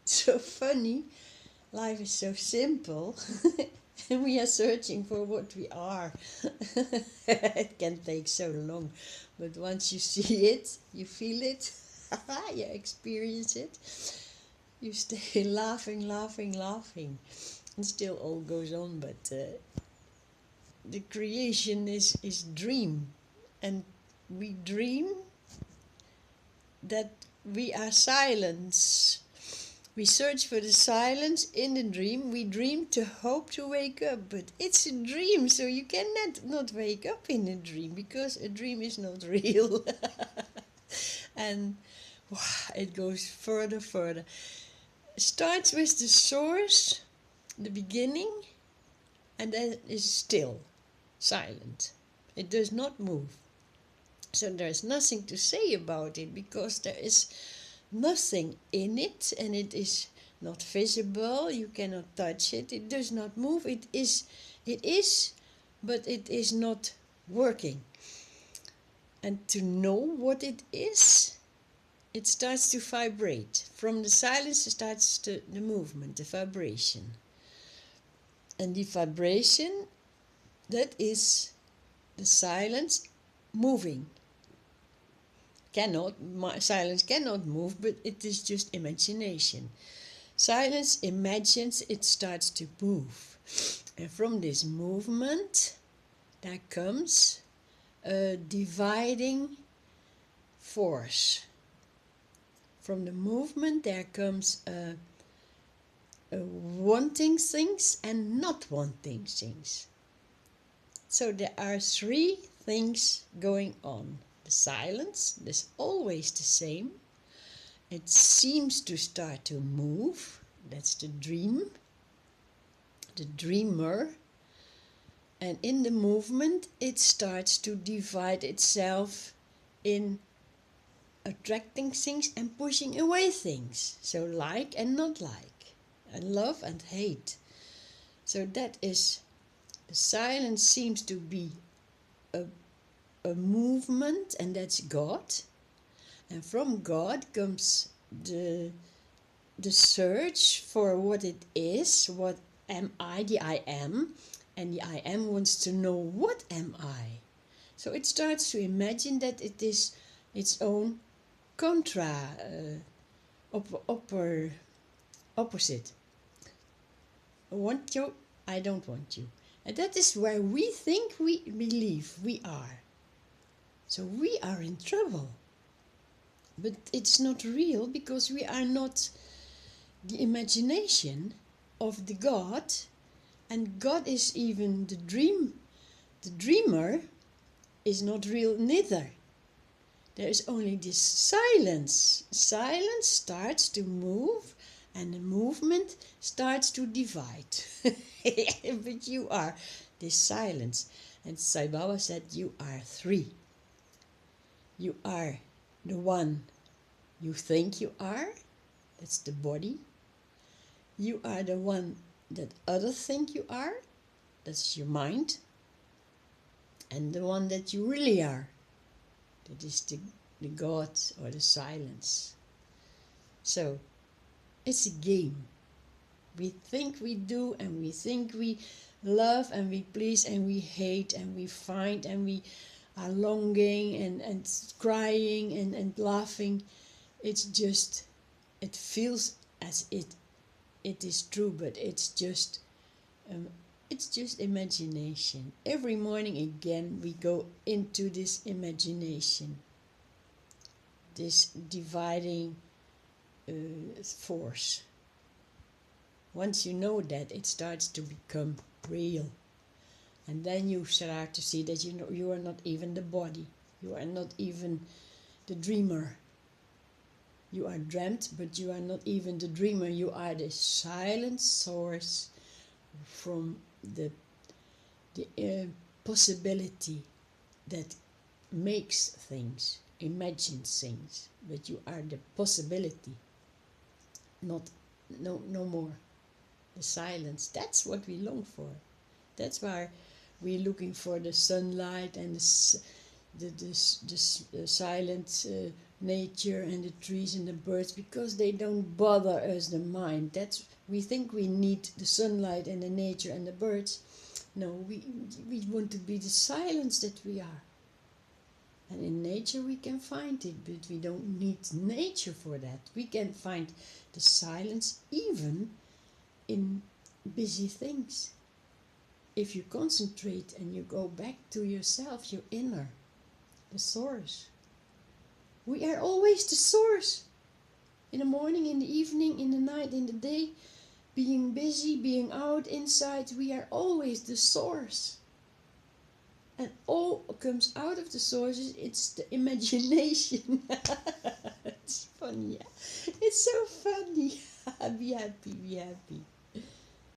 So funny. Life is so simple. And we are searching for what we are. It can take so long. But once you see it, you feel it, you experience it, you stay laughing, laughing, laughing. And still all goes on, but the creation is dream. And we dream that we are silence. We search for the silence in the dream. We dream to hope to wake up, but it's a dream, so you cannot not wake up in a dream because a dream is not real. And wow, it goes further, further. It starts with the source, the beginning, and then is still, silent. It does not move. So there's nothing to say about it because there is nothing in it, and it is not visible. You cannot touch it. It does not move. It is, but it is not working. And to know what it is, it starts to vibrate. From the silence starts the movement, the vibration. And the vibration, that is the silence moving. Silence cannot move, but it is just imagination. Silence imagines, it starts to move. And from this movement, there comes a dividing force. From the movement, there comes a wanting things and not wanting things. So there are three things going on. The silence is always the same. It seems to start to move. That's the dream, the dreamer. And in the movement, it starts to divide itself in attracting things and pushing away things. So like and not like, and love and hate. So that is, the silence seems to be a movement, and that's God. And from God comes the search for what it is. What am I? The I am. And the I am wants to know, what am I? So it starts to imagine that it is its own opposite. I want you, I don't want you. And that is where we think we believe we are. So we are in trouble. But it's not real, because we are not the imagination of the God, and God is even the dream. The dreamer is not real neither. There is only this silence. Silence starts to move, and the movement starts to divide. But you are this silence. And Sai Baba said, you are three. You are the one you think you are, that's the body. You are the one that others think you are, that's your mind. And the one that you really are, that is the God or the silence. So, it's a game. We think we do, and we think we love, and we please, and we hate, and we find, and we are longing, and crying, and laughing. It's just, it feels as it is true, but it's just imagination. Every morning again we go into this imagination, this dividing force. Once you know that, it starts to become real, and then you start to see that you are not even the body, you are not even the dreamer. You are dreamt, but you are not even the dreamer. You are the silent source from the possibility that makes things, imagines things. But you are the possibility, no more. The silence, that's what we long for. That's why we're looking for the sunlight and the silent nature and the trees and the birds, because they don't bother us, the mind. We think we need the sunlight and the nature and the birds. No, we want to be the silence that we are. And in nature we can find it, but we don't need nature for that. We can find the silence even in busy things. If you concentrate and you go back to yourself, your inner, the source. We are always the source. In the morning, in the evening, in the night, in the day, being busy, being out, inside, we are always the source. And all comes out of the sources, it's the imagination. It's funny, yeah? It's so funny. Be happy, be happy.